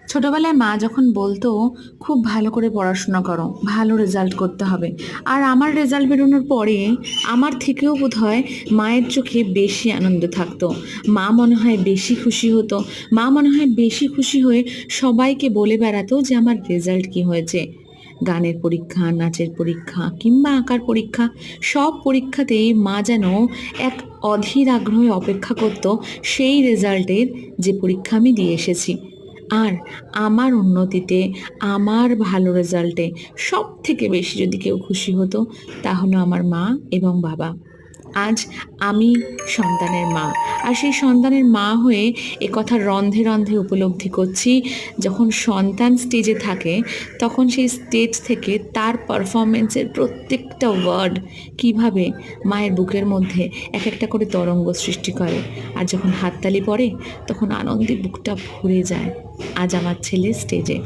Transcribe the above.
ছোটবেলায় মা যখন বলতো খুব ভালো করে পড়াশোনা করো, ভালো রেজাল্ট করতে হবে, আর আমার রেজাল্ট বেরোনোর পরে আমার থেকেও বোধহয় মায়ের চোখে বেশি আনন্দ থাকতো। মা মনে হয় বেশি খুশি হতো। মা মনে হয় বেশি খুশি হয়ে সবাইকে বলে বেড়াতো যে আমার রেজাল্ট কি হয়েছে। গানের পরীক্ষা, নাচের পরীক্ষা কিংবা আঁকার পরীক্ষা, সব পরীক্ষাতেই মা যেন এক অধীর আগ্রহে অপেক্ষা করত সেই রেজাল্টের, যে পরীক্ষা আমি দিয়ে এসেছি। আর আমার উন্নতিতে, আমার ভালো রেজাল্টে সব থেকে বেশি যদি কেউ খুশি হতো, তাহলে আমার মা এবং বাবা। আজ আমি সন্তানের মা, আর সেই সন্তানের মা হয়ে একথা রন্ধে রন্ধে উপলব্ধি করছি, যখন সন্তান স্টেজে থাকে তখন সেই স্টেজ থেকে তার পারফরমেন্সের প্রত্যেকটা ওয়ার্ড কিভাবে মায়ের বুকের মধ্যে এক একটা করে তরঙ্গ সৃষ্টি করে। আর যখন হাততালি পড়ে তখন আনন্দে বুকটা ভরে যায়। আজ আমার ছেলে স্টেজে।